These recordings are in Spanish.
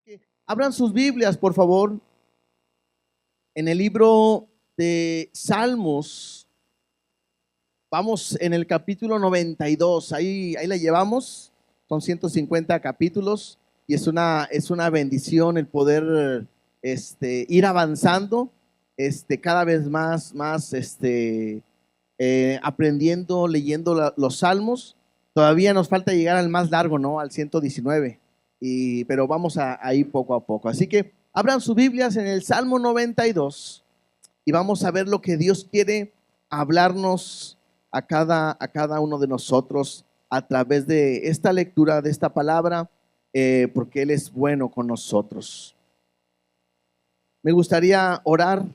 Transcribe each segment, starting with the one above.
que abran sus Biblias, por favor, en el libro de Salmos. Vamos en el capítulo 92, ahí la llevamos, son 150 capítulos y es una bendición el poder ir avanzando cada vez más aprendiendo, leyendo los salmos. Todavía nos falta llegar al más largo, ¿no? Al 119, pero vamos a ir poco a poco. Así que abran sus Biblias en el Salmo 92 y vamos a ver lo que Dios quiere hablarnos a cada uno de nosotros a través de esta lectura, de esta palabra, porque Él es bueno con nosotros. Me gustaría orar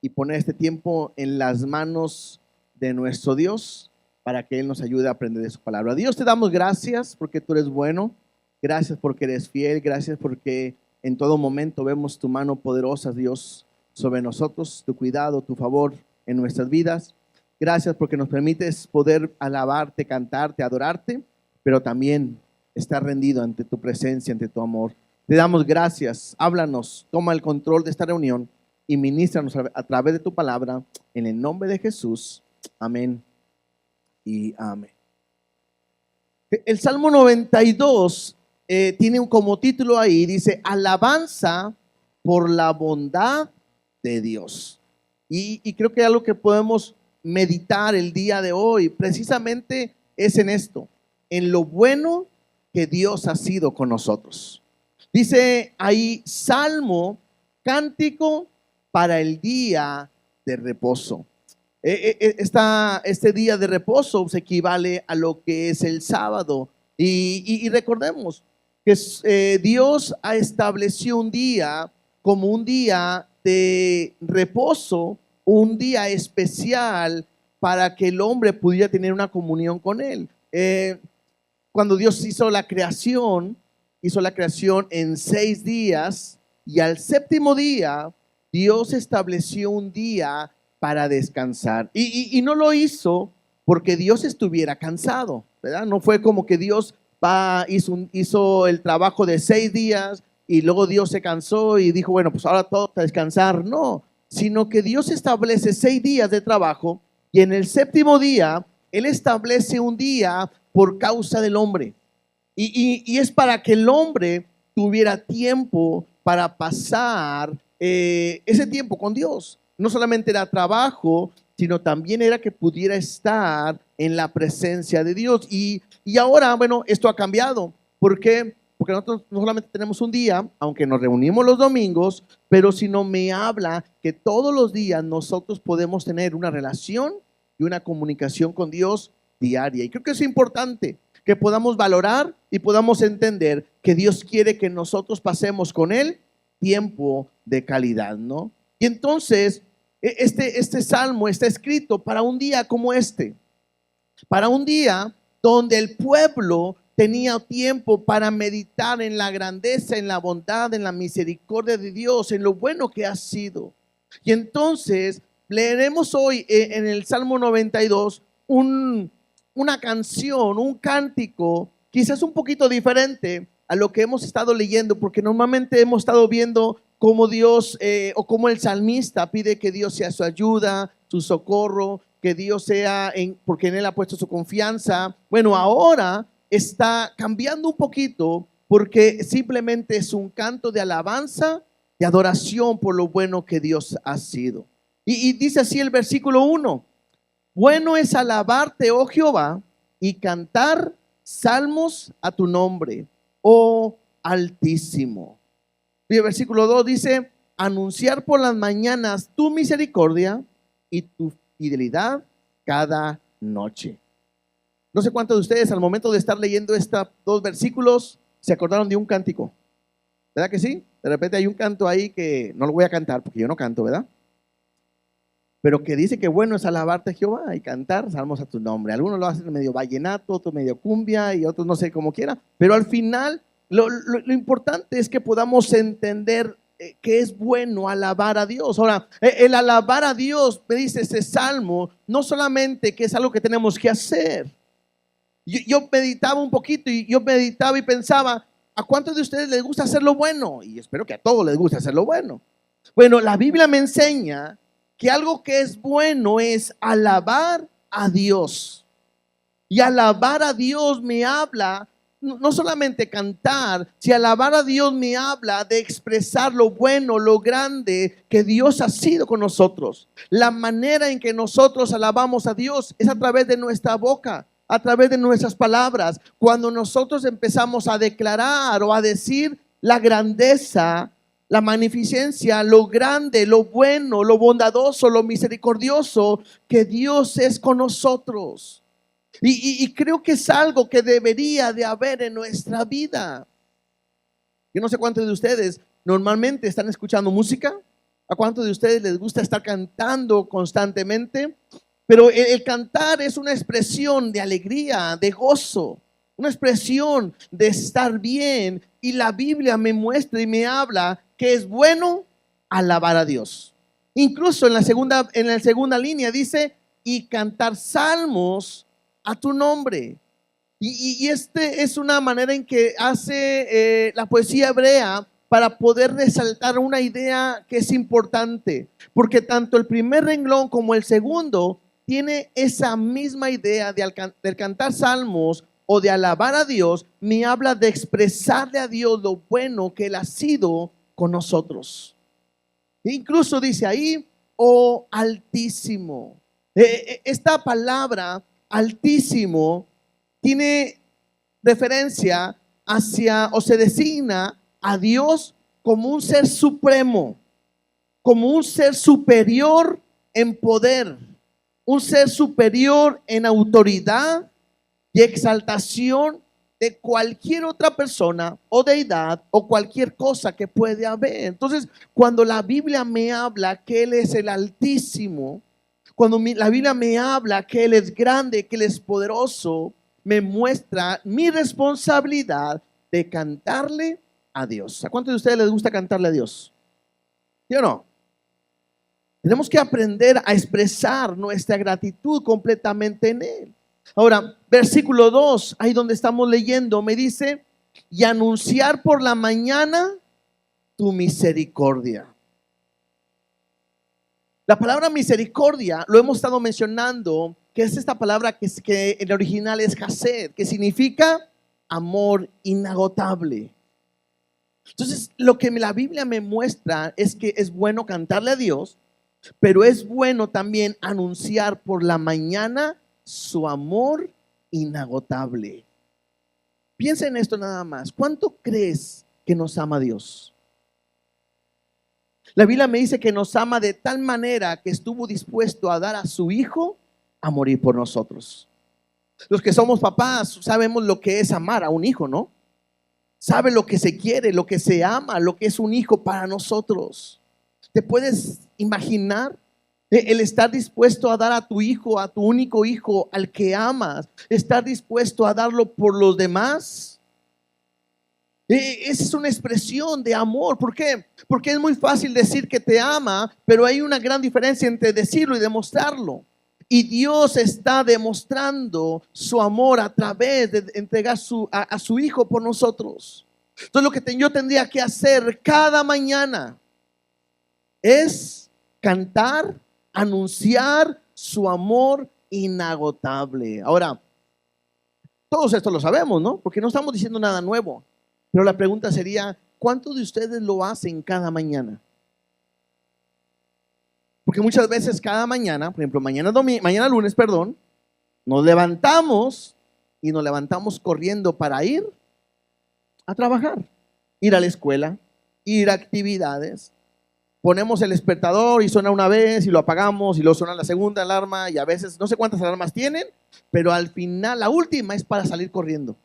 y poner este tiempo en las manos de nuestro Dios para que Él nos ayude a aprender de su palabra. Dios, te damos gracias porque tú eres bueno, gracias porque eres fiel, gracias porque en todo momento vemos tu mano poderosa, Dios, sobre nosotros, tu cuidado, tu favor en nuestras vidas. Gracias porque nos permites poder alabarte, cantarte, adorarte, pero también estar rendido ante tu presencia, ante tu amor. Te damos gracias, háblanos, toma el control de esta reunión y ministranos a través de tu palabra, en el nombre de Jesús. Amén y amén. El Salmo 92 tiene como título ahí, dice, alabanza por la bondad de Dios. Y creo que algo que podemos meditar el día de hoy precisamente es en esto, en lo bueno que Dios ha sido con nosotros. Dice ahí, salmo, cántico para el día de reposo. Este día de reposo se equivale a lo que es el sábado. Y recordemos que Dios ha establecido un día como un día de reposo, un día especial para que el hombre pudiera tener una comunión con Él. Cuando Dios hizo la creación en 6 días y al séptimo día Dios estableció un día para descansar. Y no lo porque Dios estuviera cansado, ¿verdad? No fue como que Dios hizo el trabajo de 6 días y luego Dios se cansó y dijo, bueno, pues ahora todo para descansar. No, sino que Dios establece 6 días de trabajo y en el séptimo día Él establece un día por causa del hombre. Y es para que el hombre tuviera tiempo para pasar ese tiempo con Dios. No solamente era trabajo, sino también era que pudiera estar en la presencia de Dios. Y ahora, bueno, esto ha cambiado. ¿Por qué? Porque nosotros no solamente tenemos un día, aunque nos reunimos los domingos, pero sino me habla que todos los días nosotros podemos tener una relación y una comunicación con Dios diaria. Y creo que es importante que podamos valorar y podamos entender que Dios quiere que nosotros pasemos con Él tiempo de calidad, ¿no? Y entonces, este salmo está escrito para un día como para un día donde el pueblo tenía tiempo para meditar en la grandeza, en la bondad, en la misericordia de Dios, en lo bueno que ha sido. Y entonces leeremos hoy en el Salmo 92 una canción, un cántico, quizás un poquito diferente a lo que hemos estado leyendo, porque normalmente hemos estado viendo cómo Dios o cómo el salmista pide que Dios sea su ayuda, su socorro, que Dios porque en Él ha puesto su confianza. Bueno, ahora está cambiando un poquito porque simplemente es un canto de alabanza, de adoración por lo bueno que Dios ha sido. Y dice así el versículo 1, bueno es alabarte, oh Jehová, y cantar salmos a tu nombre, oh Altísimo. Y el versículo 2 dice, anunciar por las mañanas tu misericordia y tu fidelidad cada noche. No sé cuántos de ustedes al momento de estar leyendo estos 2 versículos se acordaron de un cántico, ¿verdad que sí? De repente hay un canto ahí que no lo voy a cantar porque yo no canto, ¿verdad? Pero que dice que bueno es alabarte, Jehová, y cantar salmos a tu nombre. Algunos lo hacen medio vallenato, otros medio cumbia y otros no sé cómo quiera, pero al final lo importante es que podamos entender que es bueno alabar a Dios. Ahora, el alabar a Dios, me dice ese salmo, no solamente que es algo que tenemos que hacer. Yo meditaba un poquito y yo meditaba y pensaba, ¿A cuántos de ustedes les gusta hacer lo bueno? Y espero que a todos les guste hacer lo bueno. Bueno, la Biblia me enseña que algo que es bueno es alabar a Dios. Y alabar a Dios me habla, no solamente cantar, si alabar a Dios me habla de expresar lo bueno, lo grande que Dios ha sido con nosotros. La manera en que nosotros alabamos a Dios es a través de nuestra boca, a través de nuestras palabras. Cuando nosotros empezamos a declarar o a decir la grandeza, la magnificencia, lo grande, lo bueno, lo bondadoso, lo misericordioso que Dios es con nosotros. Y creo que es algo que debería de haber en nuestra vida. Yo no sé cuántos de ustedes normalmente están escuchando música. ¿A cuántos de ustedes les gusta estar cantando constantemente? Pero el cantar es una expresión de alegría, de gozo, una expresión de estar bien. Y la Biblia me muestra y me habla que es bueno alabar a Dios. Incluso en la segunda línea dice, y cantar salmos a tu nombre. Y este es una manera en que hace la poesía hebrea para poder resaltar una idea que es importante, porque tanto el primer renglón como el segundo tiene esa misma idea de cantar salmos o de alabar a Dios. Me habla de expresarle a Dios lo bueno que Él ha sido con nosotros. Incluso dice ahí, oh Altísimo. Esta palabra Altísimo tiene referencia hacia o se designa a Dios como un ser supremo, como un ser superior en poder, un ser superior en autoridad y exaltación de cualquier otra persona o deidad o cualquier cosa que puede haber. Entonces, cuando la Biblia me habla que Él es el Altísimo, cuando la Biblia me habla que Él es grande, que Él es poderoso, me muestra mi responsabilidad de cantarle a Dios. ¿A cuántos de ustedes les gusta cantarle a Dios? ¿Sí o no? Tenemos que aprender a expresar nuestra gratitud completamente en Él. Ahora, versículo 2, ahí donde estamos leyendo, me dice, y anunciar por la mañana tu misericordia. La palabra misericordia lo hemos estado mencionando, que es esta palabra que en el original es chesed, que significa amor inagotable. Entonces, lo que la Biblia me muestra es que es bueno cantarle a Dios, pero es bueno también anunciar por la mañana su amor inagotable. Piensa en esto nada más. ¿Cuánto crees que nos ama Dios? La Biblia me dice que nos ama de tal manera que estuvo dispuesto a dar a su hijo a morir por nosotros. Los que somos papás sabemos lo que es amar a un hijo, ¿no? Sabe lo que se quiere, lo que se ama, lo que es un hijo para nosotros. ¿Te puedes imaginar el estar dispuesto a dar a tu hijo, a tu único hijo, al que amas, estar dispuesto a darlo por los demás? Esa es una expresión de amor. ¿Por qué? Porque es muy fácil decir que te ama, pero hay una gran diferencia entre decirlo y demostrarlo. Y Dios está demostrando su amor a través de entregar a su hijo por nosotros. Entonces lo que yo tendría que hacer cada mañana es cantar, anunciar su amor inagotable. Ahora, todos esto lo sabemos, ¿no? Porque no estamos diciendo nada nuevo. Pero la pregunta sería, ¿cuántos de ustedes lo hacen cada mañana? Porque muchas veces cada mañana, por ejemplo, mañana lunes, nos levantamos y nos levantamos corriendo para ir a trabajar, ir a la escuela, ir a actividades. Ponemos el despertador y suena una vez y lo apagamos y luego suena la segunda alarma y a veces no sé cuántas alarmas tienen, pero al final la última es para salir corriendo,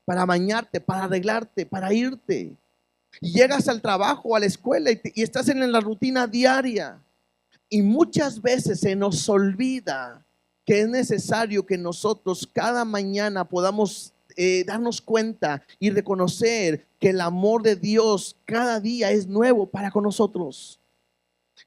para bañarte, para arreglarte, para irte. Y llegas al trabajo, a la escuela y estás en la rutina diaria. Y muchas veces se nos olvida que es necesario que nosotros cada mañana podamos darnos cuenta y reconocer que el amor de Dios cada día es nuevo para con nosotros,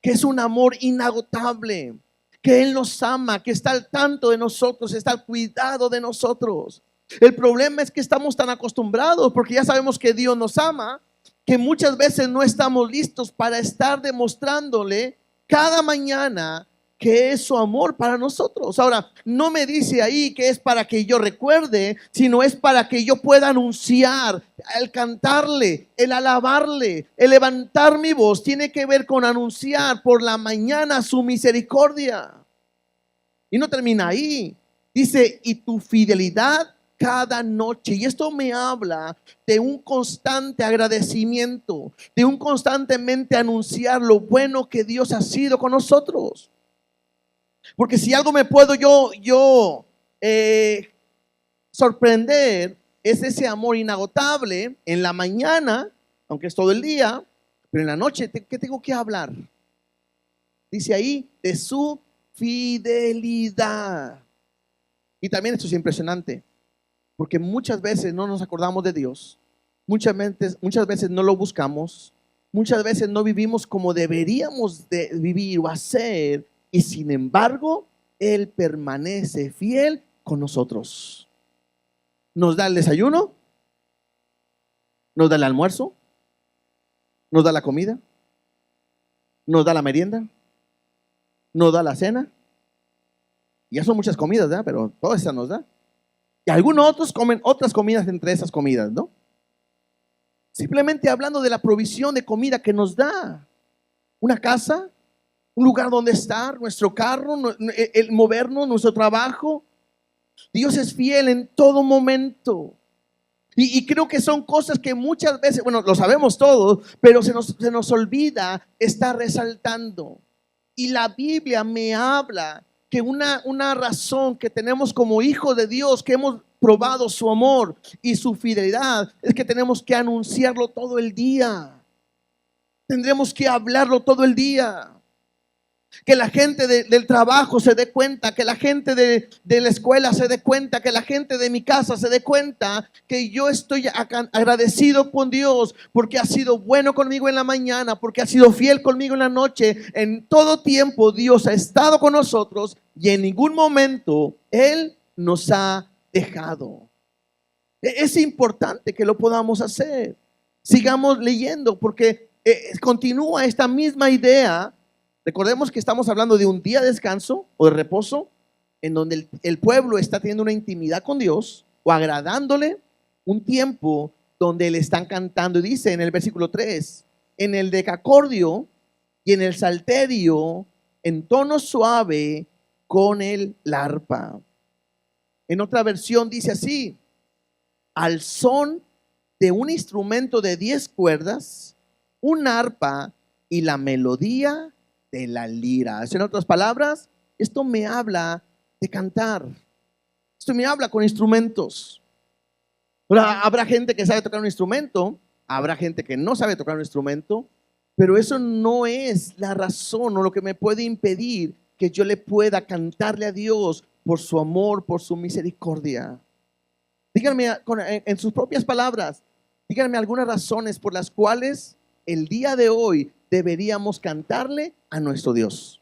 que es un amor inagotable, que Él nos ama, que está al tanto de nosotros, está al cuidado de nosotros. El problema es que estamos tan acostumbrados, porque ya sabemos que Dios nos ama, que muchas veces no estamos listos para estar demostrándole cada mañana que es su amor para nosotros. Ahora, no me dice ahí que es para que yo recuerde, sino es para que yo pueda anunciar. El cantarle, el alabarle, el levantar mi voz tiene que ver con anunciar por la mañana su misericordia. Y no termina ahí. Dice, y tu fidelidad cada noche. Y esto me habla de un constante agradecimiento, de un constantemente anunciar lo bueno que Dios ha sido con nosotros. Porque si algo me puedo yo sorprender, es ese amor inagotable en la mañana, aunque es todo el día, pero en la noche, ¿qué tengo que hablar? Dice ahí, de su fidelidad. Y también esto es impresionante, porque muchas veces no nos acordamos de Dios, muchas veces no lo buscamos, muchas veces no vivimos como deberíamos de vivir o hacer, y sin embargo, Él permanece fiel con nosotros. Nos da el desayuno, nos da el almuerzo, nos da la comida, nos da la merienda, nos da la cena. Ya son muchas comidas, ¿verdad? Pero todas esas nos da. Y algunos otros comen otras comidas entre esas comidas, ¿no? Simplemente hablando de la provisión de comida que nos da. Una casa, un lugar donde estar, nuestro carro, el movernos, nuestro trabajo. Dios es fiel en todo momento. Y creo que son cosas que muchas veces, bueno, lo sabemos todos, pero se nos olvida estar resaltando. Y la Biblia me habla que una razón que tenemos como hijos de Dios, que hemos probado su amor y su fidelidad, es que tenemos que anunciarlo todo el día. Tendremos que hablarlo todo el día. Que la gente del trabajo se dé cuenta, que la gente de la escuela se dé cuenta, que la gente de mi casa se dé cuenta que yo estoy agradecido con Dios porque ha sido bueno conmigo en la mañana, porque ha sido fiel conmigo en la noche. En todo tiempo Dios ha estado con nosotros y en ningún momento Él nos ha dejado. Es importante que lo podamos hacer. Sigamos leyendo porque continúa esta misma idea. Recordemos que estamos hablando de un día de descanso o de reposo en donde el pueblo está teniendo una intimidad con Dios o agradándole, un tiempo donde le están cantando. Y dice en el versículo 3, en el decacordio y en el salterio, en tono suave con el arpa. En otra versión dice así, al son de un instrumento de 10 cuerdas, un arpa y la melodía de la lira. En otras palabras, esto me habla de cantar. Esto me habla con instrumentos. Ahora, habrá gente que sabe tocar un instrumento, habrá gente que no sabe tocar un instrumento, pero eso no es la razón o lo que me puede impedir que yo le pueda cantarle a Dios por su amor, por su misericordia. Díganme en sus propias palabras, díganme algunas razones por las cuales el día de hoy deberíamos cantarle a nuestro Dios.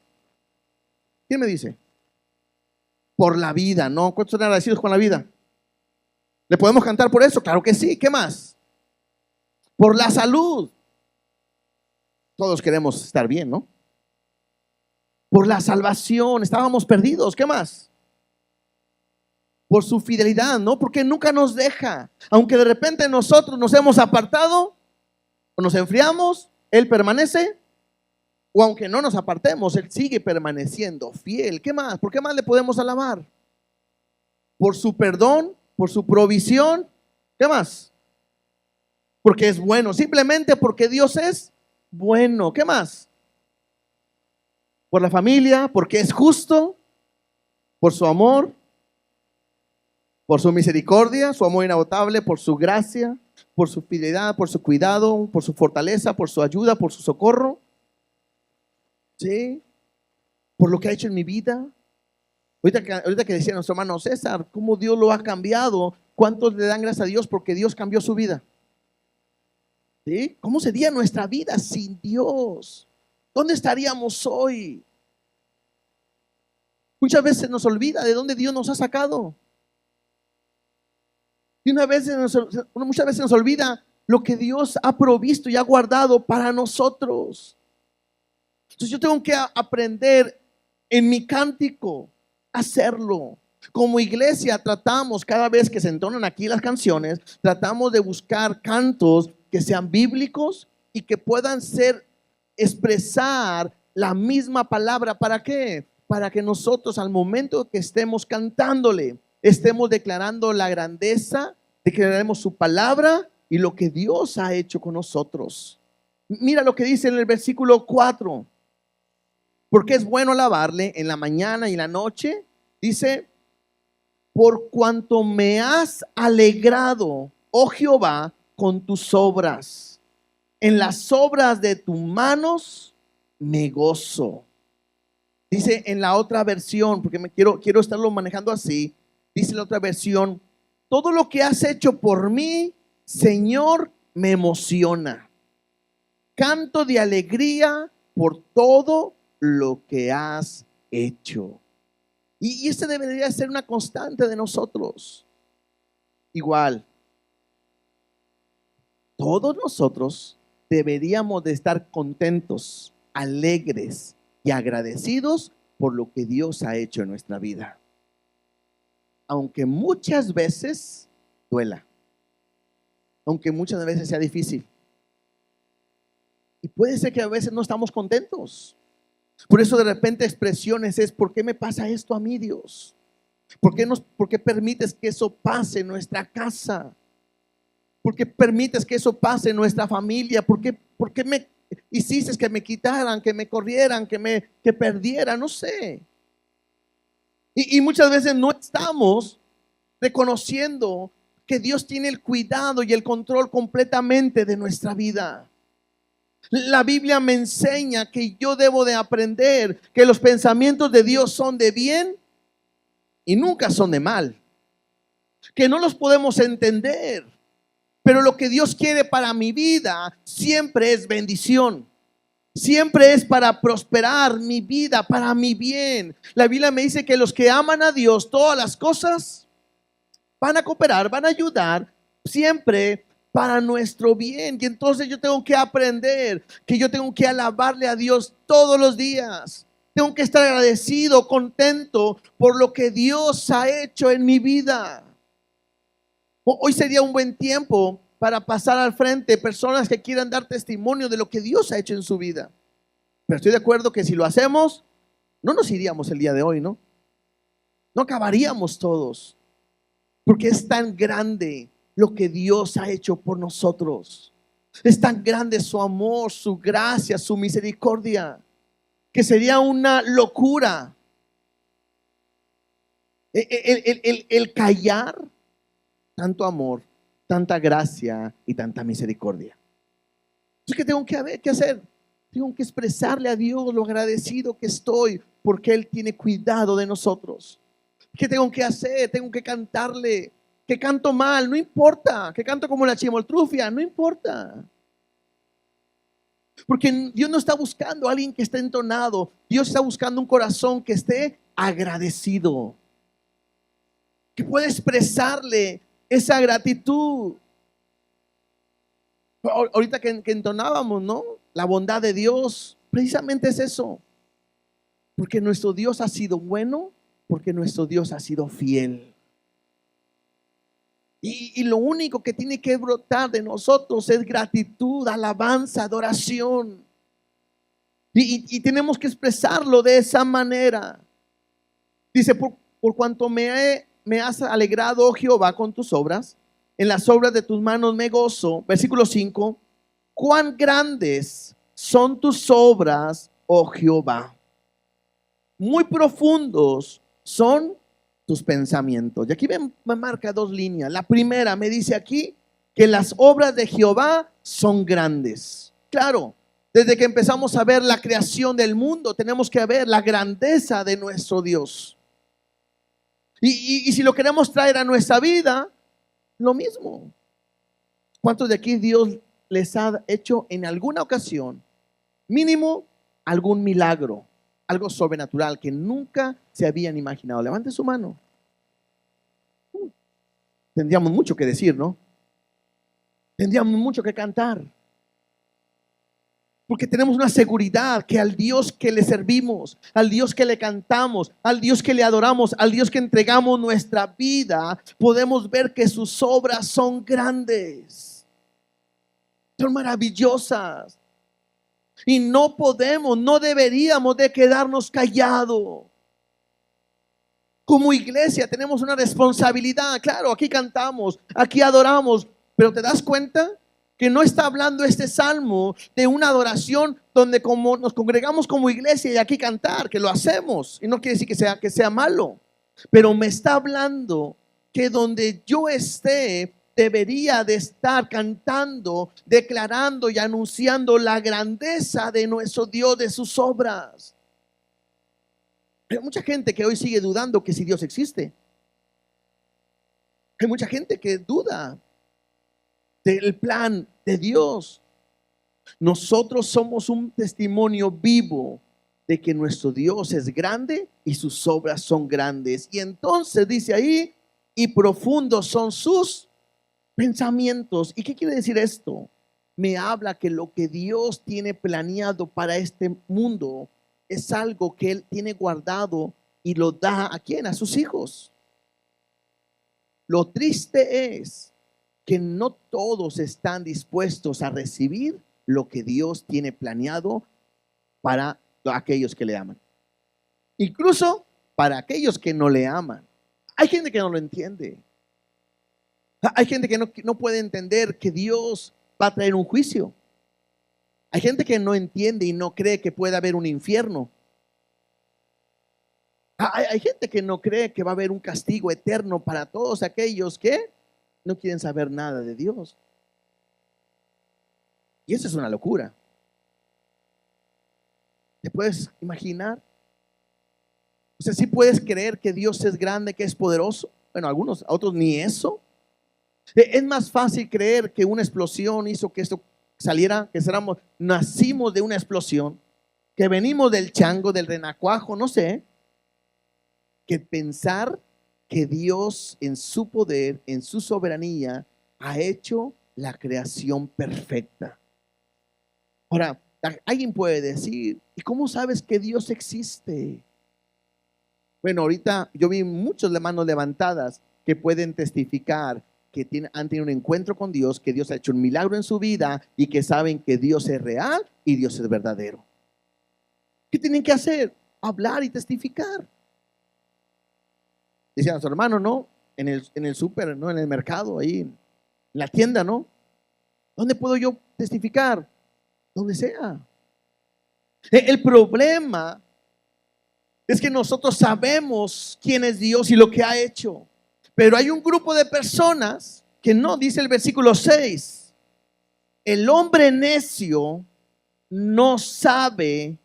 ¿Quién me dice? Por la vida, ¿no? ¿Cuántos son agradecidos con la vida? ¿Le podemos cantar por eso? Claro que sí. ¿Qué más? Por la salud. Todos queremos estar bien, ¿no? Por la salvación. Estábamos perdidos. ¿Qué más? Por su fidelidad, ¿no? Porque nunca nos deja. Aunque de repente nosotros nos hemos apartado o nos enfriamos, Él permanece. O aunque no nos apartemos, Él sigue permaneciendo fiel. ¿Qué más? ¿Por qué más le podemos alabar? Por su perdón, por su provisión. ¿Qué más? Porque es bueno. Simplemente porque Dios es bueno. ¿Qué más? Por la familia, porque es justo. Por su amor. Por su misericordia, su amor inagotable, por su gracia, por su fidelidad, por su cuidado, por su fortaleza, por su ayuda, por su socorro. ¿Sí? Por lo que ha hecho en mi vida. Ahorita que decía nuestro hermano César, cómo Dios lo ha cambiado. ¿Cuántos le dan gracias a Dios porque Dios cambió su vida? ¿Sí? ¿Cómo sería nuestra vida sin Dios? ¿Dónde estaríamos hoy? Muchas veces nos olvida de dónde Dios nos ha sacado. Y muchas veces nos olvida lo que Dios ha provisto y ha guardado para nosotros. Entonces yo tengo que aprender en mi cántico a hacerlo. Como iglesia tratamos, cada vez que se entonan aquí las canciones, tratamos de buscar cantos que sean bíblicos y que puedan expresar la misma palabra. ¿Para qué? Para que nosotros al momento que estemos cantándole, estemos declarando la grandeza, declaremos su palabra y lo que Dios ha hecho con nosotros. Mira lo que dice en el versículo 4. Porque es bueno alabarle en la mañana y en la noche. Dice, por cuanto me has alegrado, oh Jehová, con tus obras. En las obras de tus manos me gozo. Dice en la otra versión, porque quiero estarlo manejando así. Dice la otra versión, todo lo que has hecho por mí, Señor, me emociona. Canto de alegría por todo lo que has hecho. Y este debería ser una constante de nosotros. Igual, todos nosotros deberíamos de estar contentos, alegres y agradecidos por lo que Dios ha hecho en nuestra vida. Aunque muchas veces duela, aunque muchas veces sea difícil. Y puede ser que a veces no estamos contentos. Por eso de repente expresiones es, ¿por qué me pasa esto a mí, Dios? ¿Por qué permites que eso pase en nuestra casa? ¿Por qué permites que eso pase en nuestra familia? ¿Por qué me hiciste que me quitaran, que me corrieran, que perdiera? No sé. Y muchas veces no estamos reconociendo que Dios tiene el cuidado y el control completamente de nuestra vida. La Biblia me enseña que yo debo de aprender que los pensamientos de Dios son de bien y nunca son de mal. Que no los podemos entender, pero lo que Dios quiere para mi vida siempre es bendición. Siempre es para prosperar mi vida, para mi bien. La Biblia me dice que los que aman a Dios, todas las cosas van a cooperar, van a ayudar siempre para nuestro bien. Y entonces yo tengo que aprender que yo tengo que alabarle a Dios todos los días. Tengo que estar agradecido, contento por lo que Dios ha hecho en mi vida. Hoy sería un buen tiempo para pasar al frente personas que quieran dar testimonio de lo que Dios ha hecho en su vida. Pero estoy de acuerdo que si lo hacemos, no nos iríamos el día de hoy, ¿no? No acabaríamos todos. Porque es tan grande lo que Dios ha hecho por nosotros. Es tan grande su amor, su gracia, su misericordia, que sería una locura el callar tanto amor, tanta gracia y tanta misericordia. Entonces, ¿qué tengo que hacer? Tengo que expresarle a Dios lo agradecido que estoy porque Él tiene cuidado de nosotros. ¿Qué tengo que hacer? Tengo que cantarle. Que canto mal, no importa. Que canto como la chimoltrufia, no importa. Porque Dios no está buscando a alguien que esté entonado. Dios está buscando un corazón que esté agradecido, que pueda expresarle esa gratitud. Ahorita que entonábamos, ¿no? La bondad de Dios, precisamente es eso. Porque nuestro Dios ha sido bueno, porque nuestro Dios ha sido fiel. Y lo único que tiene que brotar de nosotros es gratitud, alabanza, adoración. Y tenemos que expresarlo de esa manera. Dice, por cuanto me has alegrado, oh Jehová, con tus obras, en las obras de tus manos me gozo. Versículo 5, cuán grandes son tus obras, oh Jehová. Muy profundos son tus pensamientos. Y aquí me marca dos líneas. La primera me dice aquí que las obras de Jehová son grandes. Claro, desde que empezamos a ver la creación del mundo, tenemos que ver la grandeza de nuestro Dios. Y si lo queremos traer a nuestra vida, lo mismo. ¿Cuántos de aquí Dios les ha hecho en alguna ocasión, mínimo, algún milagro? Algo sobrenatural que nunca se habían imaginado. Levante su mano. Tendríamos mucho que decir, ¿no? Tendríamos mucho que cantar. Porque tenemos una seguridad que al Dios que le servimos, al Dios que le cantamos, al Dios que le adoramos, al Dios que entregamos nuestra vida, podemos ver que sus obras son grandes, son maravillosas. Y no podemos, no deberíamos de quedarnos callados. Como iglesia tenemos una responsabilidad. Claro, aquí cantamos, aquí adoramos, pero ¿te das cuenta que no está hablando este salmo de una adoración donde como nos congregamos como iglesia y aquí cantar, que lo hacemos? Y no quiere decir que sea malo, pero me está hablando que donde yo esté debería de estar cantando, declarando y anunciando la grandeza de nuestro Dios, de sus obras. Hay mucha gente que hoy sigue dudando que si Dios existe. Hay mucha gente que duda del plan de Dios. Nosotros somos un testimonio vivo de que nuestro Dios es grande y sus obras son grandes. Y entonces dice ahí, y profundos son sus pensamientos. ¿Y qué quiere decir esto? Me habla que lo que Dios tiene planeado para este mundo es algo que Él tiene guardado y lo da ¿a quién? A sus hijos. Lo triste es que no todos están dispuestos a recibir lo que Dios tiene planeado para aquellos que le aman. Incluso para aquellos que no le aman. Hay gente que no lo entiende. Hay gente que no puede entender que Dios va a traer un juicio. Hay gente que no entiende y no cree que pueda haber un infierno. Hay gente que no cree que va a haber un castigo eterno para todos aquellos que no quieren saber nada de Dios. Y eso es una locura. ¿Te puedes imaginar? O sea, ¿sí puedes creer que Dios es grande, que es poderoso? Bueno, algunos, a otros ni eso. Es más fácil creer que una explosión hizo que esto saliera, que nacimos de una explosión, que venimos del chango, del renacuajo, no sé, que pensar que Dios en su poder, en su soberanía, ha hecho la creación perfecta. Ahora, alguien puede decir, ¿y cómo sabes que Dios existe? Bueno, ahorita yo vi muchas manos levantadas que pueden testificar que han tenido un encuentro con Dios, que Dios ha hecho un milagro en su vida y que saben que Dios es real y Dios es verdadero. ¿Qué tienen que hacer? Hablar y testificar. Decían a su hermano, ¿no? En el súper, ¿no? En el mercado, ahí, en la tienda, ¿no? ¿Dónde puedo yo testificar? Donde sea. El problema es que nosotros sabemos quién es Dios y lo que ha hecho. Pero hay un grupo de personas que no, dice el versículo 6. El hombre necio no sabe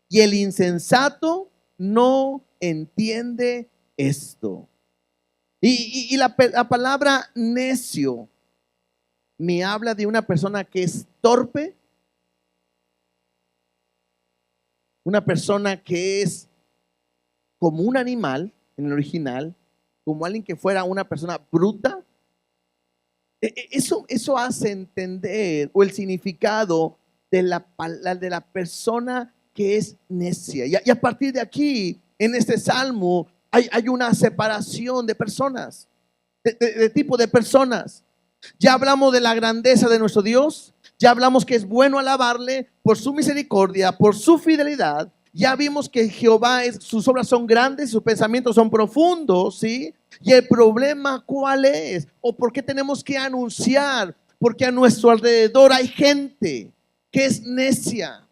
y el insensato no entiende esto. Y la palabra necio me habla de una persona que es torpe, una persona que es como un animal en el original, como alguien que fuera una persona bruta. Eso hace entender o el significado de la persona que es necia. Y a partir de aquí, en este salmo, hay una separación de personas, de tipo de personas. Ya hablamos de la grandeza de nuestro Dios, ya hablamos que es bueno alabarle por su misericordia, por su fidelidad. Ya vimos que Jehová, sus obras son grandes, sus pensamientos son profundos, ¿sí? Y el problema, ¿cuál es? ¿O por qué tenemos que anunciar? Porque a nuestro alrededor hay gente que es necia,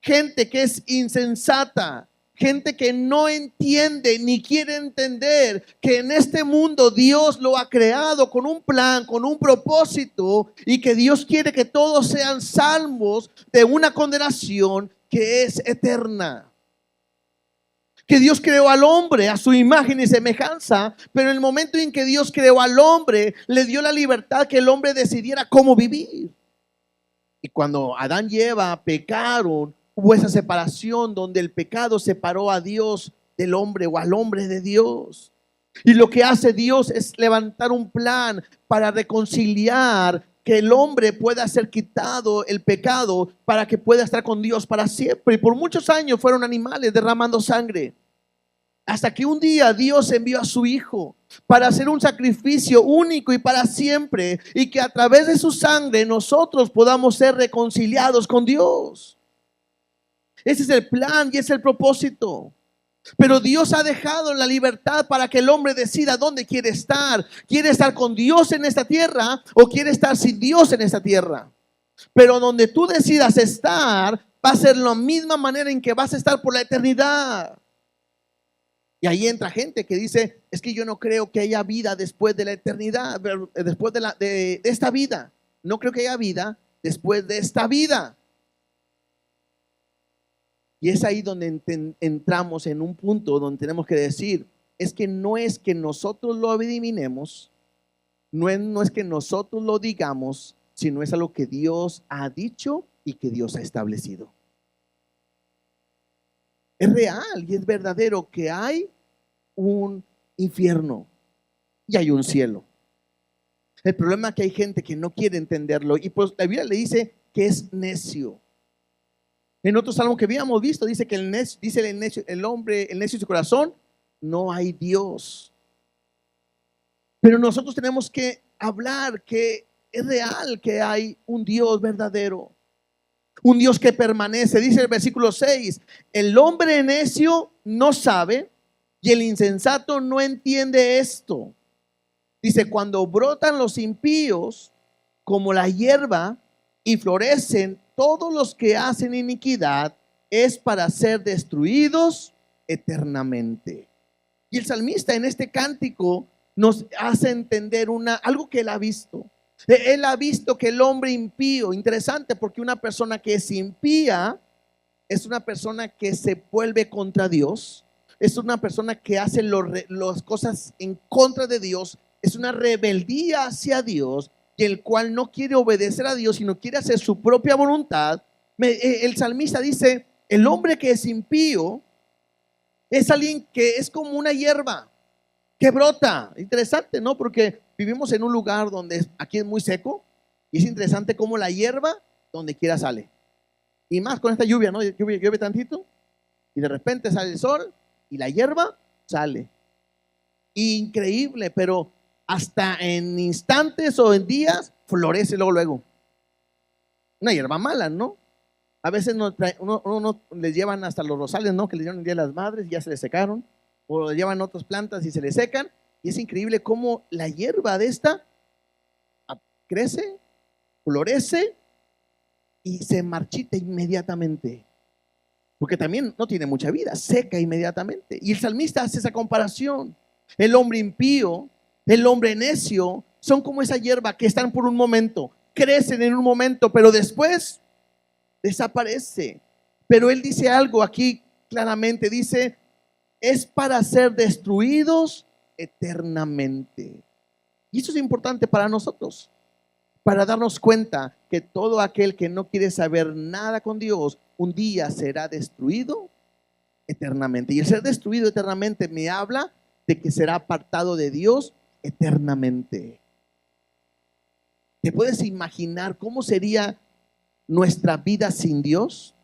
gente que es insensata, gente que no entiende ni quiere entender que en este mundo Dios lo ha creado con un plan, con un propósito, y que Dios quiere que todos sean salvos de una condenación que es eterna. Que Dios creó al hombre a su imagen y semejanza, pero en el momento en que Dios creó al hombre, le dio la libertad que el hombre decidiera cómo vivir. Y cuando Adán y Eva pecaron, hubo esa separación donde el pecado separó a Dios del hombre o al hombre de Dios. Y lo que hace Dios es levantar un plan para reconciliar, que el hombre pueda ser quitado el pecado para que pueda estar con Dios para siempre. Y por muchos años fueron animales derramando sangre. Hasta que un día Dios envió a su Hijo para hacer un sacrificio único y para siempre. Y que a través de su sangre nosotros podamos ser reconciliados con Dios. Ese es el plan y es el propósito. Pero Dios ha dejado la libertad para que el hombre decida dónde quiere estar. ¿Quiere estar con Dios en esta tierra o quiere estar sin Dios en esta tierra? Pero donde tú decidas estar, va a ser la misma manera en que vas a estar por la eternidad. Y ahí entra gente que dice, es que yo no creo que haya vida después de la eternidad, después de esta vida. No creo que haya vida después de esta vida. Y es ahí donde entramos en un punto donde tenemos que decir, es que no es que nosotros lo adivinemos, no es que nosotros lo digamos, sino es algo que Dios ha dicho y que Dios ha establecido. Es real y es verdadero que hay un infierno y hay un cielo. El problema es que hay gente que no quiere entenderlo y pues la Biblia le dice que es necio. En otro salmo que habíamos visto dice que el hombre, el necio de su corazón, no hay Dios. Pero nosotros tenemos que hablar que es real que hay un Dios verdadero, un Dios que permanece. Dice el versículo 6, el hombre necio no sabe y el insensato no entiende esto. Dice, cuando brotan los impíos como la hierba y florecen todos los que hacen iniquidad, es para ser destruidos eternamente. Y el salmista en este cántico nos hace entender algo que él ha visto. Él ha visto que el hombre impío, interesante porque una persona que es impía es una persona que se vuelve contra Dios, es una persona que hace las cosas en contra de Dios, es una rebeldía hacia Dios, y el cual no quiere obedecer a Dios, sino quiere hacer su propia voluntad. El salmista dice, el hombre que es impío es alguien que es como una hierba que brota. Interesante, ¿no? Porque vivimos en un lugar donde aquí es muy seco y es interesante cómo la hierba donde quiera sale. Y más con esta lluvia, ¿no? Llueve tantito y de repente sale el sol y la hierba sale. Increíble, pero hasta en instantes o en días florece luego. Una hierba mala, ¿no? A veces uno les llevan hasta los rosales, ¿no? Que les dieron el Día de las Madres y ya se les secaron. O les llevan otras plantas y se les secan. Y es increíble cómo la hierba de esta crece, florece y se marchita inmediatamente. Porque también no tiene mucha vida, seca inmediatamente. Y el salmista hace esa comparación. El hombre impío, el hombre necio, son como esa hierba que están por un momento, crecen en un momento, pero después desaparece. Pero él dice algo aquí claramente, dice, es para ser destruidos eternamente. Y eso es importante para nosotros, para darnos cuenta que todo aquel que no quiere saber nada con Dios, un día será destruido eternamente. Y el ser destruido eternamente me habla de que será apartado de Dios eternamente. ¿Te puedes imaginar cómo sería nuestra vida sin Dios?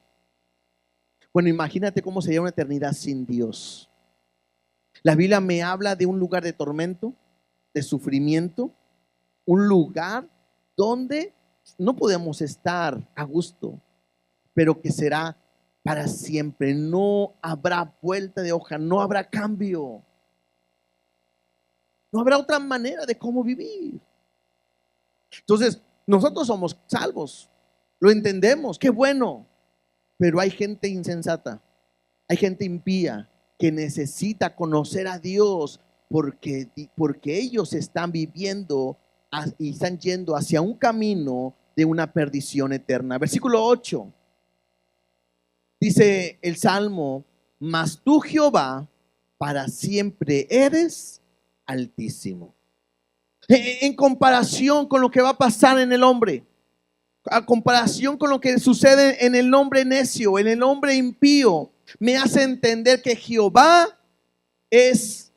Bueno, imagínate cómo sería una eternidad sin Dios. La Biblia me habla de un lugar de tormento, de sufrimiento, un lugar donde no podemos estar a gusto, pero que será para siempre. No habrá vuelta de hoja, no habrá cambio. No habrá otra manera de cómo vivir. Entonces, nosotros somos salvos, lo entendemos, qué bueno, pero hay gente insensata, hay gente impía que necesita conocer a Dios porque ellos están viviendo y están yendo hacia un camino de una perdición eterna. Versículo 8, dice el Salmo, mas tú, Jehová, para siempre eres altísimo. En comparación con lo que va a pasar en el hombre, a comparación con lo que sucede en el hombre necio, en el hombre impío, me hace entender que Jehová es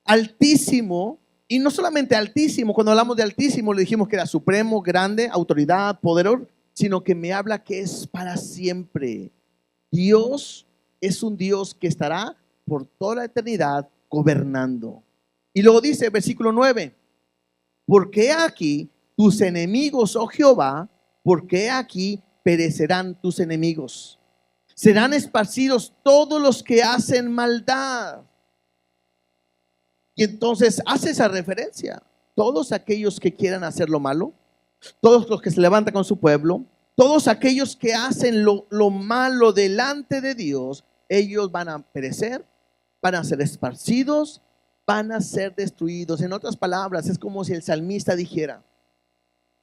Altísimo, y no solamente Altísimo, cuando hablamos de Altísimo le dijimos que era supremo, grande, autoridad, poderoso, sino que me habla que es para siempre. Dios es un Dios que estará por toda la eternidad gobernando. Y luego dice, versículo 9, porque aquí tus enemigos, oh Jehová, porque aquí perecerán tus enemigos. Serán esparcidos todos los que hacen maldad. Y entonces hace esa referencia. Todos aquellos que quieran hacer lo malo, todos los que se levantan con su pueblo, todos aquellos que hacen lo malo delante de Dios, ellos van a perecer, van a ser esparcidos, van a ser destruidos. En otras palabras, es como si el salmista dijera,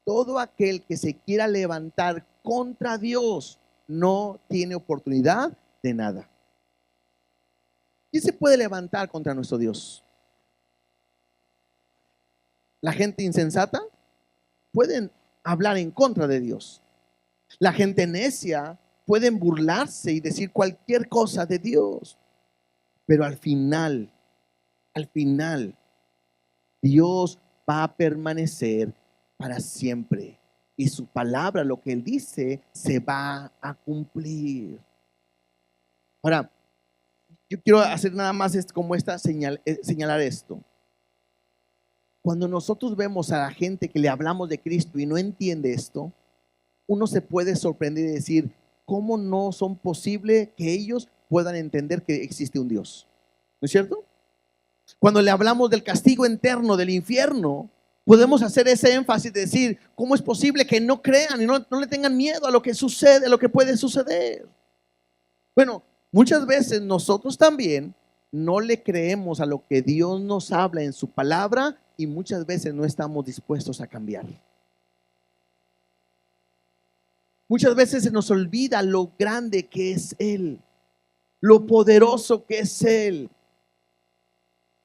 todo aquel que se quiera levantar contra Dios no tiene oportunidad de nada. ¿Quién se puede levantar contra nuestro Dios? La gente insensata pueden hablar en contra de Dios. La gente necia pueden burlarse y decir cualquier cosa de Dios. Pero al final, Dios va a permanecer para siempre. Y su palabra, lo que Él dice, se va a cumplir. Ahora, yo quiero hacer nada más como señalar esto. Cuando nosotros vemos a la gente que le hablamos de Cristo y no entiende esto, uno se puede sorprender y decir, ¿cómo no son posible que ellos puedan entender que existe un Dios? ¿No es cierto? Cuando le hablamos del castigo eterno, del infierno, podemos hacer ese énfasis de decir, ¿cómo es posible que no crean y no le tengan miedo a lo que sucede, a lo que puede suceder? Bueno, muchas veces nosotros también no le creemos a lo que Dios nos habla en su palabra y muchas veces no estamos dispuestos a cambiar. Muchas veces se nos olvida lo grande que es Él, lo poderoso que es Él.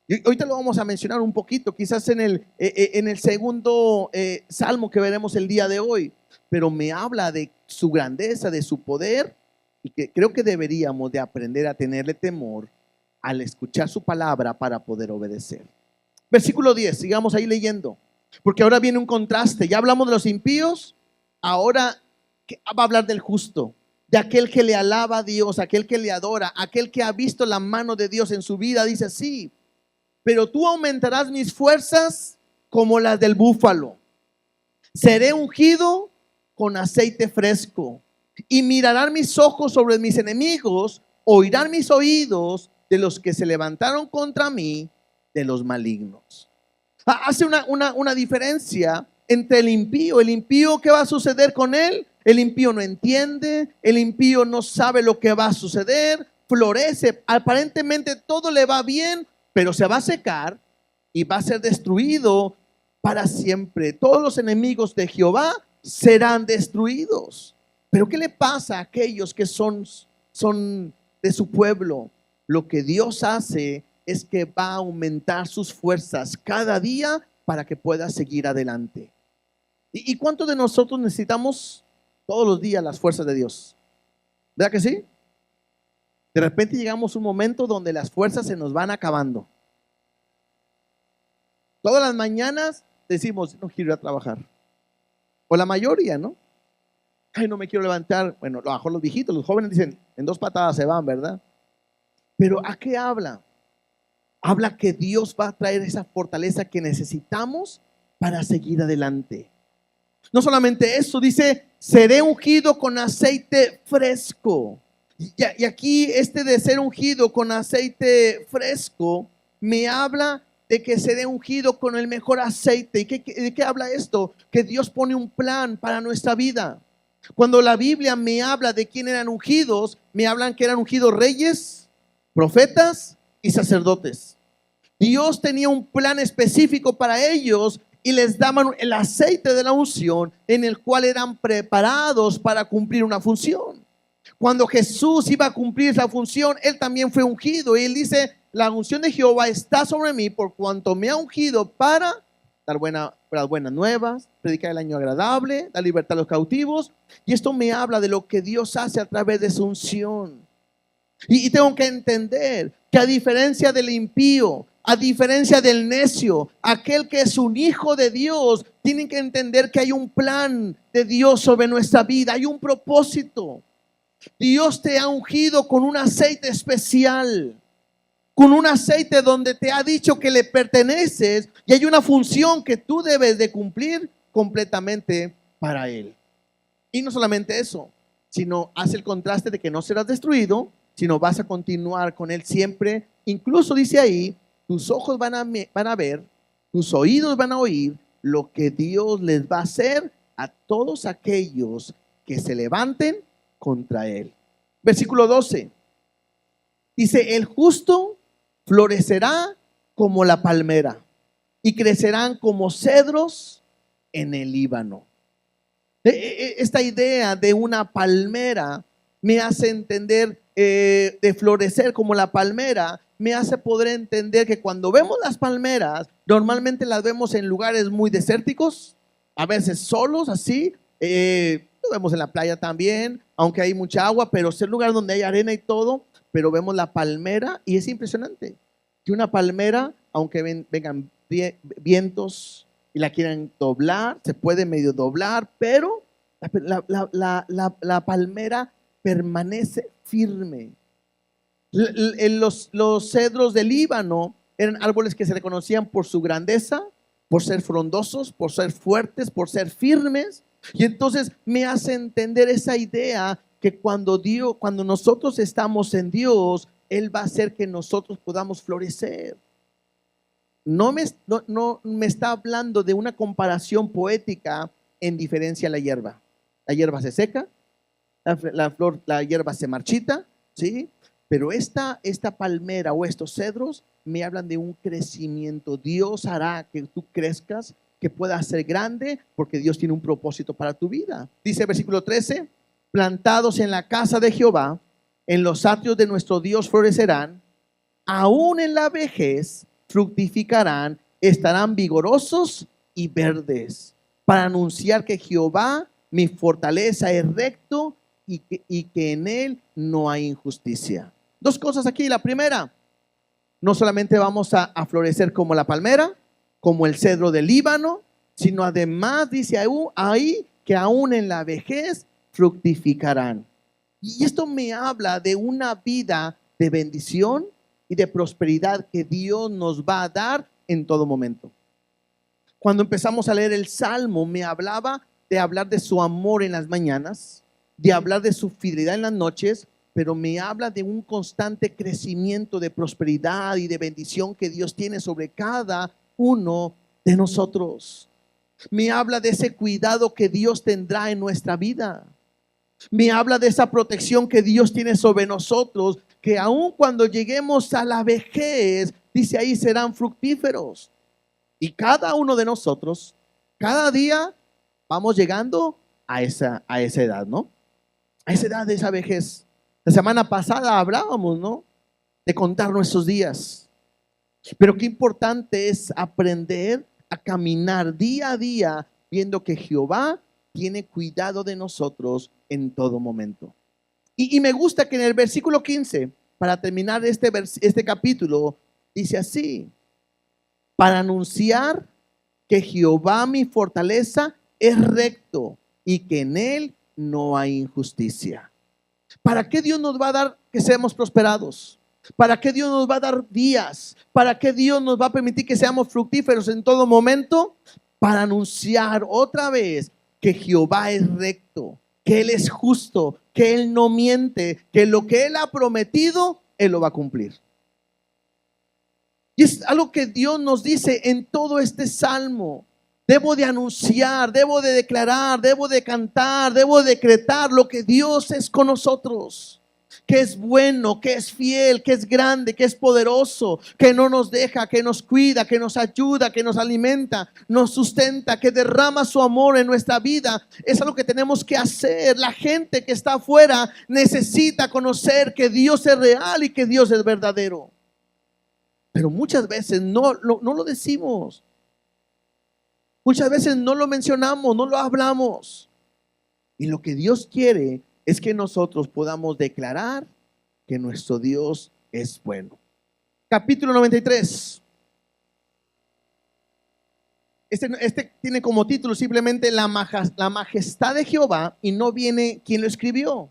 Y ahorita lo vamos a mencionar un poquito, quizás en el segundo salmo que veremos el día de hoy, pero me habla de su grandeza, de su poder, y que creo que deberíamos de aprender a tenerle temor al escuchar su palabra para poder obedecer. Versículo 10, sigamos ahí leyendo, porque ahora viene un contraste. Ya hablamos de los impíos, ahora va a hablar del justo, de aquel que le alaba a Dios, aquel que le adora, aquel que ha visto la mano de Dios en su vida. Dice así, pero tú aumentarás mis fuerzas como las del búfalo. Seré ungido con aceite fresco y mirarán mis ojos sobre mis enemigos, oirán mis oídos de los que se levantaron contra mí, de los malignos. Hace una diferencia entre el impío. El impío, ¿qué va a suceder con él? El impío no entiende, el impío no sabe lo que va a suceder, florece, aparentemente todo le va bien, pero se va a secar y va a ser destruido para siempre. Todos los enemigos de Jehová serán destruidos. Pero ¿qué le pasa a aquellos que son de su pueblo? Lo que Dios hace es que va a aumentar sus fuerzas cada día para que pueda seguir adelante. ¿Y cuántos de nosotros necesitamos todos los días las fuerzas de Dios? ¿Verdad que sí? De repente llegamos a un momento donde las fuerzas se nos van acabando. Todas las mañanas decimos, no quiero ir a trabajar. O la mayoría, ¿no? Ay, no me quiero levantar. Bueno, a lo mejor los viejitos, los jóvenes dicen, en 2 patadas se van, ¿verdad? Pero ¿a qué habla? Habla que Dios va a traer esa fortaleza que necesitamos para seguir adelante. No solamente eso, dice, seré ungido con aceite fresco. Y aquí de ser ungido con aceite fresco, me habla de que seré ungido con el mejor aceite. ¿Y de qué habla esto? Que Dios pone un plan para nuestra vida. Cuando la Biblia me habla de quién eran ungidos, me hablan que eran ungidos reyes, profetas y sacerdotes. Dios tenía un plan específico para ellos y les daban el aceite de la unción en el cual eran preparados para cumplir una función. Cuando Jesús iba a cumplir esa función, Él también fue ungido. Y Él dice, la unción de Jehová está sobre mí por cuanto me ha ungido para dar buenas nuevas, predicar el año agradable, dar libertad a los cautivos. Y esto me habla de lo que Dios hace a través de su unción. Y tengo que entender que a diferencia del impío, A diferencia del necio, aquel que es un hijo de Dios, tiene que entender que hay un plan de Dios sobre nuestra vida, hay un propósito. Dios te ha ungido con un aceite especial, con un aceite donde te ha dicho que le perteneces y hay una función que tú debes de cumplir completamente para Él. Y no solamente eso, sino hace el contraste de que no serás destruido, sino vas a continuar con Él siempre. Incluso dice ahí, tus ojos van a ver, tus oídos van a oír lo que Dios les va a hacer a todos aquellos que se levanten contra Él. Versículo 12. Dice, el justo florecerá como la palmera y crecerán como cedros en el Líbano. Esta idea de una palmera me hace entender, de florecer como la palmera, me hace poder entender que cuando vemos las palmeras, normalmente las vemos en lugares muy desérticos, a veces solos así, lo vemos en la playa también, aunque hay mucha agua, pero es un lugar donde hay arena y todo, pero vemos la palmera y es impresionante que una palmera, aunque vengan vientos y la quieran doblar, se puede medio doblar, pero la palmera permanece firme. Los cedros del Líbano eran árboles que se reconocían por su grandeza, por ser frondosos, por ser fuertes, por ser firmes. Y entonces me hace entender esa idea que cuando nosotros estamos en Dios, Él va a hacer que nosotros podamos florecer. No me está hablando de una comparación poética en diferencia a la hierba. La hierba se seca, la hierba se marchita, ¿sí? Pero esta palmera o estos cedros me hablan de un crecimiento. Dios hará que tú crezcas, que puedas ser grande, porque Dios tiene un propósito para tu vida. Dice el versículo 13, plantados en la casa de Jehová, en los atrios de nuestro Dios florecerán, aún en la vejez fructificarán, estarán vigorosos y verdes, para anunciar que Jehová, mi fortaleza, es recto y que en él no hay injusticia. Dos cosas aquí. La primera, no solamente vamos a florecer como la palmera, como el cedro del Líbano, sino además dice ahí que aún en la vejez fructificarán. Y esto me habla de una vida de bendición y de prosperidad que Dios nos va a dar en todo momento. Cuando empezamos a leer el Salmo, me hablaba de hablar de su amor en las mañanas, de hablar de su fidelidad en las noches, pero me habla de un constante crecimiento de prosperidad y de bendición que Dios tiene sobre cada uno de nosotros. Me habla de ese cuidado que Dios tendrá en nuestra vida. Me habla de esa protección que Dios tiene sobre nosotros, que aun cuando lleguemos a la vejez, dice ahí, serán fructíferos. Y cada uno de nosotros, cada día vamos llegando a esa edad, ¿no? A esa edad de esa vejez. La semana pasada hablábamos, ¿no? De contar nuestros días. Pero qué importante es aprender a caminar día a día, viendo que Jehová tiene cuidado de nosotros en todo momento. Y me gusta que en el versículo 15, para terminar este capítulo, dice así: para anunciar que Jehová, mi fortaleza, es recto y que en él no hay injusticia. ¿Para qué Dios nos va a dar que seamos prosperados? ¿Para qué Dios nos va a dar días? ¿Para qué Dios nos va a permitir que seamos fructíferos en todo momento? Para anunciar otra vez que Jehová es recto, que Él es justo, que Él no miente, que lo que Él ha prometido, Él lo va a cumplir. Y es algo que Dios nos dice en todo este salmo. Debo de anunciar, debo de declarar, debo de cantar, debo de decretar lo que Dios es con nosotros. Que es bueno, que es fiel, que es grande, que es poderoso, que no nos deja, que nos cuida, que nos ayuda, que nos alimenta, nos sustenta, que derrama su amor en nuestra vida. Es algo que tenemos que hacer. La gente que está afuera necesita conocer que Dios es real y que Dios es verdadero. Pero muchas veces no lo decimos. Muchas veces no lo mencionamos, no lo hablamos. Y lo que Dios quiere es que nosotros podamos declarar que nuestro Dios es bueno. Capítulo 93. Este tiene como título simplemente la majestad de Jehová y no viene quien lo escribió,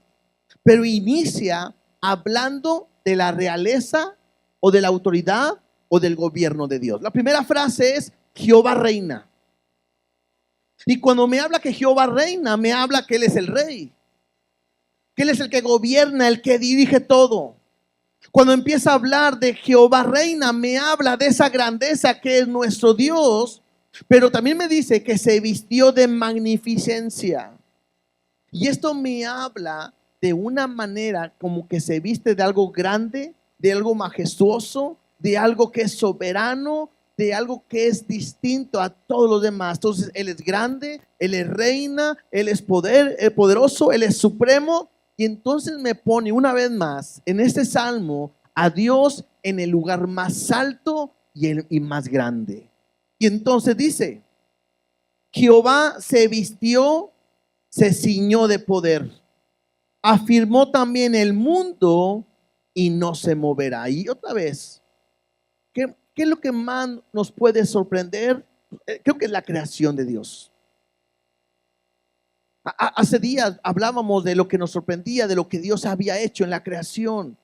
pero inicia hablando de la realeza o de la autoridad o del gobierno de Dios. La primera frase es Jehová reina. Y cuando me habla que Jehová reina, me habla que Él es el rey, que Él es el que gobierna, el que dirige todo. Cuando empieza a hablar de Jehová reina, me habla de esa grandeza que es nuestro Dios, pero también me dice que se vistió de magnificencia. Y esto me habla de una manera como que se viste de algo grande, de algo majestuoso, de algo que es soberano, de algo que es distinto a todos los demás. Entonces Él es grande, Él es reina, Él es poderoso, Él es supremo. Y entonces me pone una vez más en este salmo a Dios en el lugar más alto y más grande. Y entonces dice, Jehová se vistió, se ciñó de poder, afirmó también el mundo y no se moverá. Y otra vez, ¿qué es lo que más nos puede sorprender? Creo que es la creación de Dios. Hace días hablábamos de lo que nos sorprendía, de lo que Dios había hecho en la creación.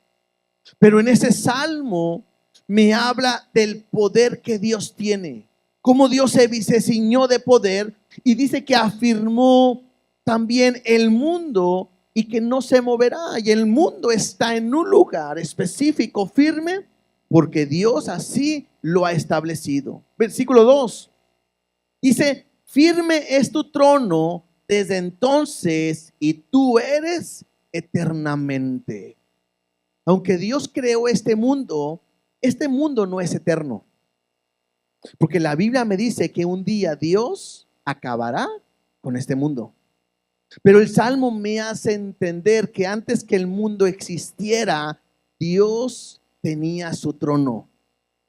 Pero en ese salmo me habla del poder que Dios tiene. Cómo Dios se ciñó de poder y dice que afirmó también el mundo y que no se moverá. Y el mundo está en un lugar específico, firme, porque Dios así lo ha establecido. Versículo 2. Dice, firme es tu trono desde entonces y tú eres eternamente. Aunque Dios creó este mundo no es eterno. Porque la Biblia me dice que un día Dios acabará con este mundo. Pero el Salmo me hace entender que antes que el mundo existiera, Dios tenía su trono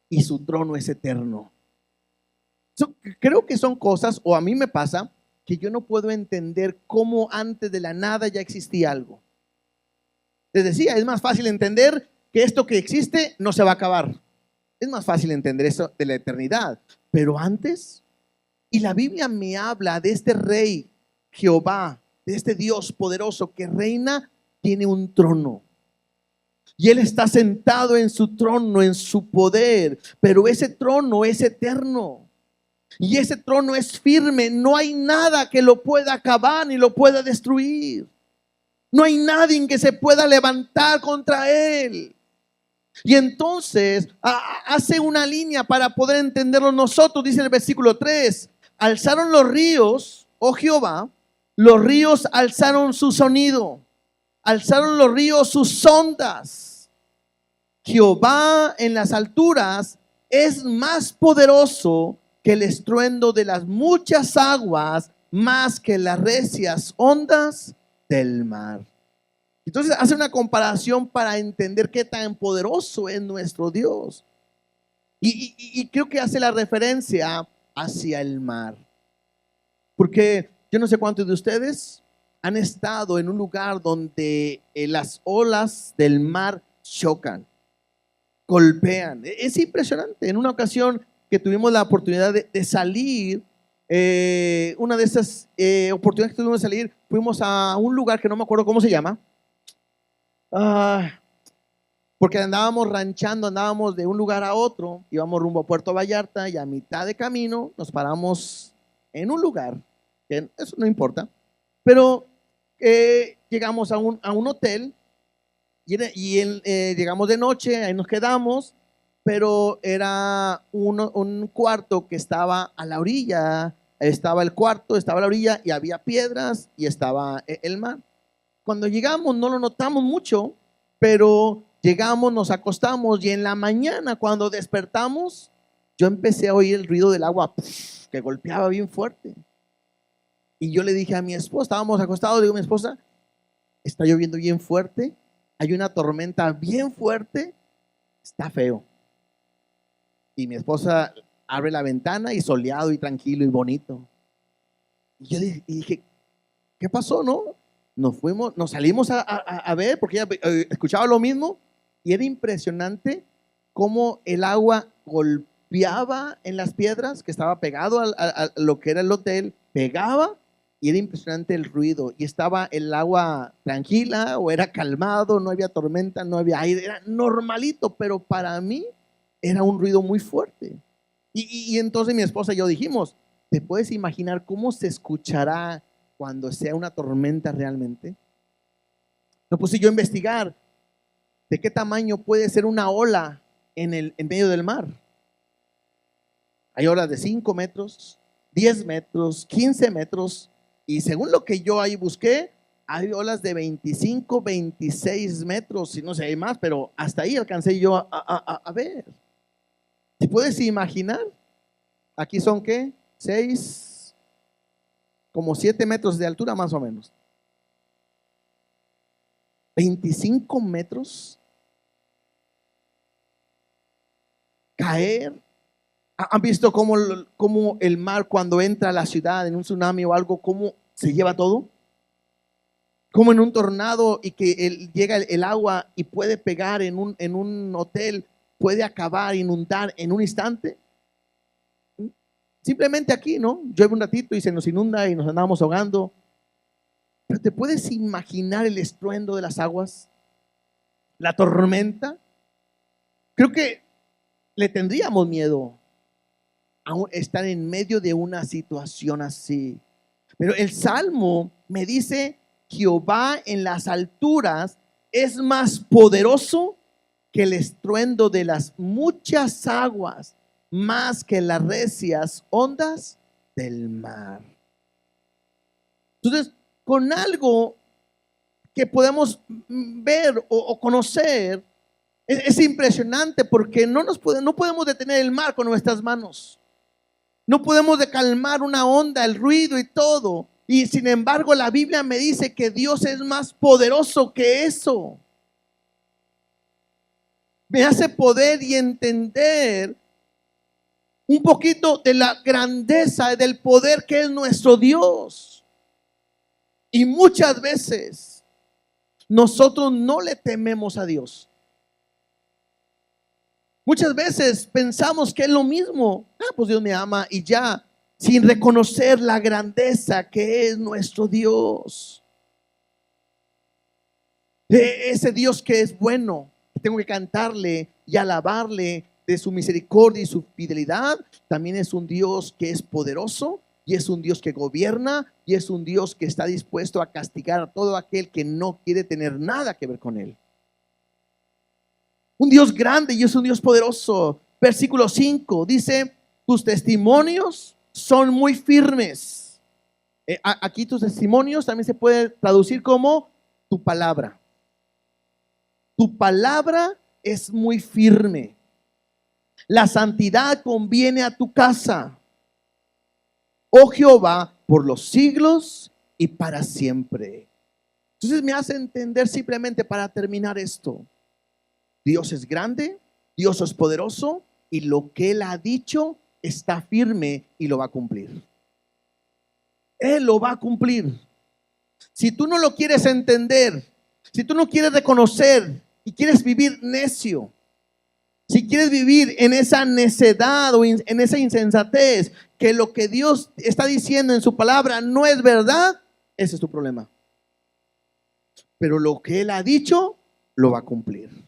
y su trono es eterno. Creo que son cosas, o a mí me pasa, que yo no puedo entender cómo antes de la nada ya existía algo. Les decía, es más fácil entender que esto que existe no se va a acabar. Es más fácil entender eso de la eternidad. Pero antes, y la Biblia me habla de este rey, Jehová, de este Dios poderoso que reina, tiene un trono. Y Él está sentado en su trono, en su poder. Pero ese trono es eterno. Y ese trono es firme. No hay nada que lo pueda acabar ni lo pueda destruir. No hay nadie que se pueda levantar contra Él. Y entonces hace una línea para poder entenderlo nosotros. Dice el versículo 3: alzaron los ríos, oh Jehová, los ríos alzaron su sonido, alzaron los ríos sus ondas. Jehová en las alturas es más poderoso que el estruendo de las muchas aguas, más que las recias ondas del mar. Entonces hace una comparación para entender qué tan poderoso es nuestro Dios. Y creo que hace la referencia hacia el mar. Porque yo no sé cuántos de ustedes han estado en un lugar donde las olas del mar chocan, golpean. Es impresionante. En una ocasión que tuvimos la oportunidad de salir, una de esas oportunidades que tuvimos de salir, fuimos a un lugar que no me acuerdo cómo se llama. Porque andábamos ranchando, andábamos de un lugar a otro, íbamos rumbo a Puerto Vallarta y a mitad de camino nos paramos en un lugar, que eso no importa, pero llegamos a un hotel y llegamos de noche, ahí nos quedamos, pero era un cuarto que estaba a la orilla, estaba el cuarto, estaba a la orilla y había piedras y estaba el mar. Cuando llegamos no lo notamos mucho, pero llegamos, nos acostamos y en la mañana cuando despertamos, yo empecé a oír el ruido del agua que golpeaba bien fuerte. Y yo le dije a mi esposa, estábamos acostados, le digo a mi esposa, está lloviendo bien fuerte, hay una tormenta bien fuerte, está feo. Y mi esposa abre la ventana y soleado y tranquilo y bonito. Y yo dije, ¿qué pasó, no? Nos salimos a ver porque ella escuchaba lo mismo y era impresionante cómo el agua golpeaba en las piedras que estaba pegado a lo que era el hotel, pegaba y era impresionante el ruido. Y estaba el agua tranquila o era calmado, no había tormenta, no había aire, era normalito, pero para mí era un ruido muy fuerte. Y entonces mi esposa y yo dijimos, ¿te puedes imaginar cómo se escuchará cuando sea una tormenta realmente? Me puse yo a investigar de qué tamaño puede ser una ola en medio del mar. Hay olas de 5 metros, 10 metros, 15 metros, y según lo que yo ahí busqué, hay olas de 25, 26 metros, y no sé, hay más, pero hasta ahí alcancé yo a ver. ¿Te puedes imaginar? Aquí son, ¿qué? 6, como 7 metros de altura más o menos. 25 metros. Caer. ¿Han visto cómo el mar cuando entra a la ciudad en un tsunami o algo, cómo se lleva todo? Como en un tornado y que llega el agua y puede pegar en un hotel, puede acabar, inundar en un instante. Simplemente aquí, ¿no? Llueve un ratito y se nos inunda y nos andamos ahogando. Pero ¿te puedes imaginar el estruendo de las aguas? La tormenta. Creo que le tendríamos miedo a estar en medio de una situación así. Pero el Salmo me dice, Jehová en las alturas es más poderoso que el estruendo de las muchas aguas, más que las recias ondas del mar. Entonces, con algo que podemos ver o conocer, es impresionante porque no podemos detener el mar con nuestras manos. No podemos calmar una onda, el ruido y todo. Y sin embargo, la Biblia me dice que Dios es más poderoso que eso. Me hace poder y entender un poquito de la grandeza y del poder que es nuestro Dios. Y muchas veces nosotros no le tememos a Dios. Muchas veces pensamos que es lo mismo. Pues Dios me ama y ya, sin reconocer la grandeza que es nuestro Dios. Ese Dios que es bueno, tengo que cantarle y alabarle de su misericordia y su fidelidad. También es un Dios que es poderoso y es un Dios que gobierna y es un Dios que está dispuesto a castigar a todo aquel que no quiere tener nada que ver con él. Un Dios grande y es un Dios poderoso. Versículo 5 dice, tus testimonios son muy firmes. Aquí tus testimonios también se puede traducir como tu palabra. Tu palabra es muy firme. La santidad conviene a tu casa, oh Jehová, por los siglos y para siempre. Entonces me hace entender simplemente para terminar esto. Dios es grande, Dios es poderoso y lo que Él ha dicho está firme y lo va a cumplir. Él lo va a cumplir. Si tú no lo quieres entender, si tú no quieres reconocer y quieres vivir necio, si quieres vivir en esa necedad o en esa insensatez, que lo que Dios está diciendo en su palabra no es verdad, ese es tu problema. Pero lo que Él ha dicho, lo va a cumplir.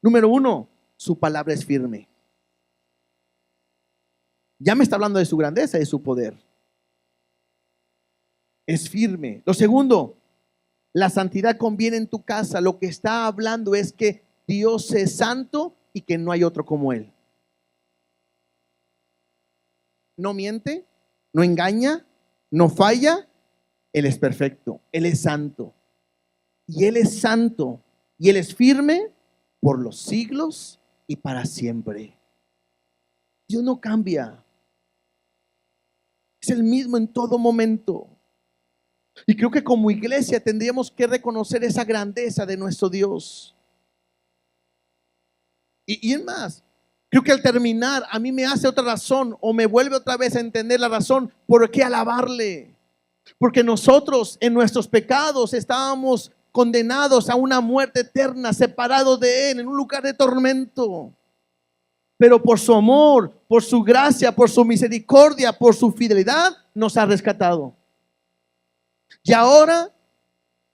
Número 1, su palabra es firme. Ya me está hablando de su grandeza y de su poder. Es firme. Lo segundo, la santidad conviene en tu casa. Lo que está hablando es que Dios es santo y que no hay otro como Él. No miente, no engaña, no falla. Él es perfecto, Él es santo. Y Él es santo y Él es firme por los siglos y para siempre. Dios no cambia. Es el mismo en todo momento. Y creo que como iglesia tendríamos que reconocer esa grandeza de nuestro Dios. Y es más, creo que al terminar a mí me hace otra razón o me vuelve otra vez a entender la razón por qué alabarle. Porque nosotros en nuestros pecados estábamos condenados a una muerte eterna, separados de Él en un lugar de tormento. pero por su amor, por su gracia, por su misericordia, por su fidelidad, nos ha rescatado. Y ahora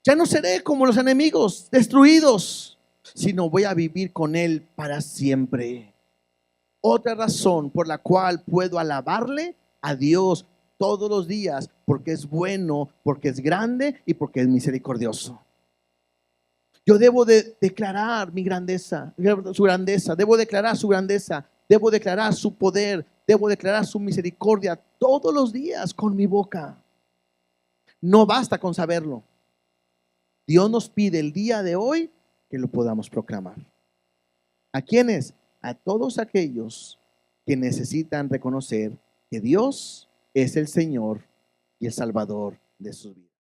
ya no seré como los enemigos destruidos, sino voy a vivir con Él para siempre. Otra razón por la cual puedo alabarle a Dios todos los días, porque es bueno, porque es grande y porque es misericordioso. Yo debo de declarar mi grandeza, su grandeza, debo declarar su grandeza, debo declarar su poder, debo declarar su misericordia todos los días con mi boca. No basta con saberlo. Dios nos pide el día de hoy que lo podamos proclamar. ¿A quiénes? A todos aquellos que necesitan reconocer que Dios es el Señor y el Salvador de sus vidas.